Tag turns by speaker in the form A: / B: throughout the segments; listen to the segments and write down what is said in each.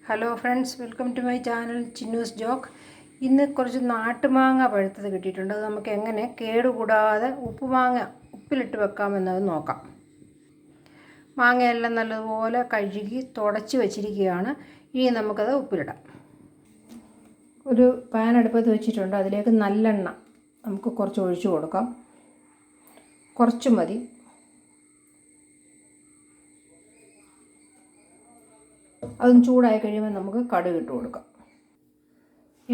A: Hello friends, welcome to my channel Chinnus joke. ഇന്ന് കുറച്ച് നാട്ടുമാങ്ങ പഴുത്തത് കിട്ടിയിട്ടുണ്ട്. അത് നമുക്ക് എങ്ങനെ കേടുകൂടാതെ ഉപ്പിലിട്ട് വെക്കാമെന്നത് നോക്കാം. മാങ്ങയെല്ലാം നല്ലതുപോലെ കഴുകി തുടച്ച് വെച്ചിരിക്കുകയാണ്. ഇനി നമുക്കത് ഉപ്പിലിടാം. ഒരു പാൻ അടുപ്പത്ത് വെച്ചിട്ടുണ്ട്. അതിലേക്ക് നല്ലെണ്ണ നമുക്ക് കുറച്ച് ഒഴിച്ചു കൊടുക്കാം. കുറച്ച് മതി. അതും ചൂടായി കഴിയുമ്പോൾ നമുക്ക് കടുക് ഇട്ട് കൊടുക്കാം.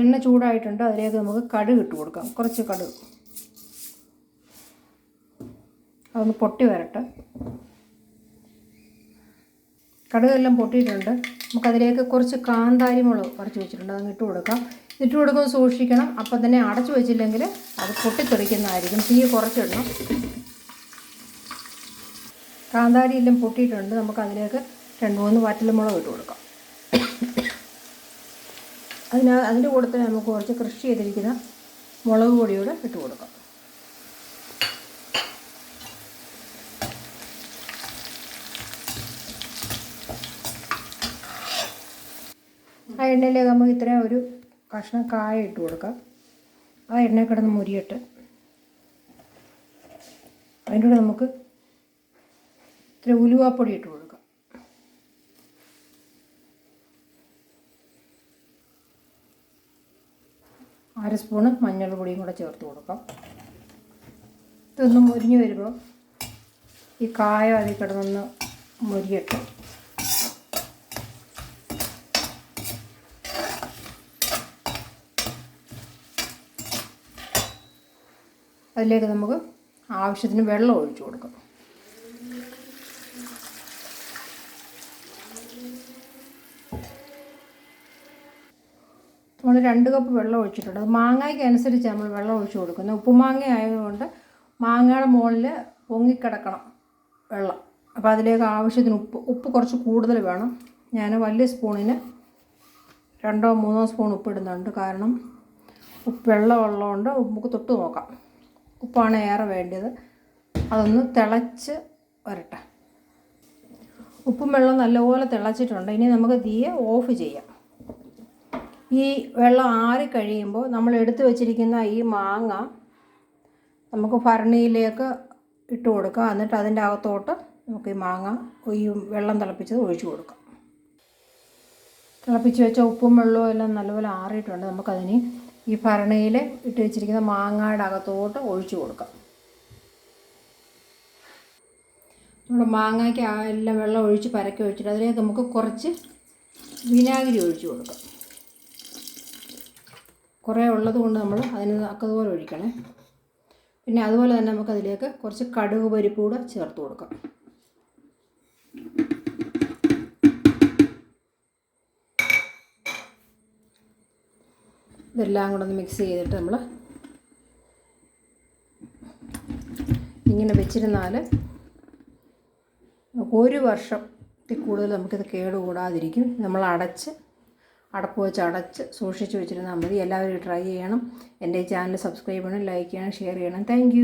A: എണ്ണ ചൂടായിട്ടുണ്ട്. അതിലേക്ക് നമുക്ക് കടുക് ഇട്ട് കൊടുക്കാം. കുറച്ച് കടുക്. അതൊന്ന് പൊട്ടി വരട്ടെ. കടുകെല്ലാം പൊട്ടിയിട്ടുണ്ട്. നമുക്കതിലേക്ക് കുറച്ച് കാന്താരി മുളക് പറിച്ച് വെച്ചിട്ടുണ്ട്. അതങ്ങ് ഇട്ട് കൊടുക്കാം. ഇട്ട് കൊടുക്കുമ്പോൾ സൂക്ഷിക്കണം. അപ്പം തന്നെ അടച്ചു വെച്ചില്ലെങ്കിൽ അത് പൊട്ടിത്തെറിക്കുന്നതായിരിക്കും. തീ കുറച്ചിടണം. കാന്താരി എല്ലാം പൊട്ടിയിട്ടുണ്ട്. നമുക്കതിലേക്ക് 2-3 വറ്റൽമുളക് ഇട്ട് കൊടുക്കാം. അതിൻ്റെ കൂടെ തന്നെ നമുക്ക് കുറച്ച് കൃഷി ചെയ്തിരിക്കുന്ന മുളക് പൊടിയോടെ ഇട്ട് കൊടുക്കാം. ആ എണ്ണയിലേക്ക് നമുക്ക് ഇത്രയും ഒരു കഷ്ണം കായ ഇട്ട് കൊടുക്കാം. ആ എണ്ണ കിടന്ന് മുരിയിട്ട് അതിൻ്റെ കൂടെ നമുക്ക് ഇത്ര ഉലുവാപ്പൊടി ഇട്ട് കൊടുക്കാം. 1/2 സ്പൂണ് മഞ്ഞൾപ്പൊടിയും കൂടെ ചേർത്ത് കൊടുക്കാം. ഇതൊന്ന് മുരിഞ്ഞ് വരുമ്പോൾ ഈ കായ അതിൽ കിടന്നൊന്ന് മുരിയട്ടെ. അതിലേക്ക് നമുക്ക് ആവശ്യത്തിന് വെള്ളം ഒഴിച്ചു കൊടുക്കാം. നമ്മൾ 2 കപ്പ് വെള്ളം ഒഴിച്ചിട്ടുണ്ട്. അത് മാങ്ങയ്ക്ക് അനുസരിച്ച് നമ്മൾ വെള്ളം ഒഴിച്ച് കൊടുക്കുന്നത്. ഉപ്പുമാങ്ങ ആയതുകൊണ്ട് മാങ്ങയുടെ മുകളിൽ പൊങ്ങിക്കിടക്കണം വെള്ളം. അപ്പോൾ അതിലേക്ക് ആവശ്യത്തിന് ഉപ്പ് കുറച്ച് കൂടുതൽ വേണം. ഞാൻ വലിയ സ്പൂണിന് 2-3 സ്പൂൺ ഉപ്പ് ഇടുന്നുണ്ട്. കാരണം വെള്ളമുള്ളതുകൊണ്ട് നമുക്ക് തൊട്ട് നോക്കാം. ഉപ്പാണ് ഏറെ വേണ്ടത്. അതൊന്ന് തിളച്ച് വരട്ടെ. ഉപ്പും വെള്ളവും നല്ലപോലെ തിളച്ചിട്ടുണ്ട്. ഇനി നമുക്ക് തീയെ ഓഫ് ചെയ്യാം. ഈ വെള്ളം ആറിക്കഴിയുമ്പോൾ നമ്മൾ എടുത്തു വച്ചിരിക്കുന്ന ഈ മാങ്ങ നമുക്ക് ഭരണിയിലേക്ക് ഇട്ട് കൊടുക്കാം. എന്നിട്ട് അതിൻ്റെ അകത്തോട്ട് നമുക്ക് ഈ വെള്ളം തിളപ്പിച്ചത് ഒഴിച്ചു കൊടുക്കാം. തിളപ്പിച്ച് വെച്ച ഉപ്പും വെള്ളവും എല്ലാം നല്ലപോലെ ആറിയിട്ടുണ്ട്. നമുക്കതിന് ഈ ഭരണിയിൽ ഇട്ട് വെച്ചിരിക്കുന്ന മാങ്ങയുടെ അകത്തോട്ട് ഒഴിച്ചു കൊടുക്കാം. നമ്മുടെ മാങ്ങയ്ക്ക് എല്ലാം വെള്ളം ഒഴിച്ച് പരക്കി ഒഴിച്ചിട്ട് അതിലേക്ക് നമുക്ക് കുറച്ച് വിനാഗിരി ഒഴിച്ചു കൊടുക്കാം. കുറേ ഉള്ളത് കൊണ്ട് നമ്മൾ അതിന് അക്കതുപോലെ ഒഴിക്കണേ. പിന്നെ അതുപോലെ തന്നെ നമുക്കതിലേക്ക് കുറച്ച് കടുക് പരിപ്പ് കൂടെ ചേർത്ത് കൊടുക്കാം. ഇതെല്ലാം കൂടെ ഒന്ന് മിക്സ് ചെയ്തിട്ട് നമ്മൾ ഇങ്ങനെ വെച്ചിരുന്നാൽ 1 വർഷത്തിൽ കൂടുതൽ നമുക്കിത് കേടുകൂടാതിരിക്കും. നമ്മൾ അടപ്പ് വെച്ച് അടച്ച് സൂക്ഷിച്ച് വെച്ചിരുന്നാൽ മതി. എല്ലാവരും ട്രൈ ചെയ്യണം. എൻ്റെ ഈ ചാനൽ സബ്സ്ക്രൈബ് ചെയ്യണം, ലൈക്ക് ചെയ്യണം, ഷെയർ ചെയ്യണം. താങ്ക്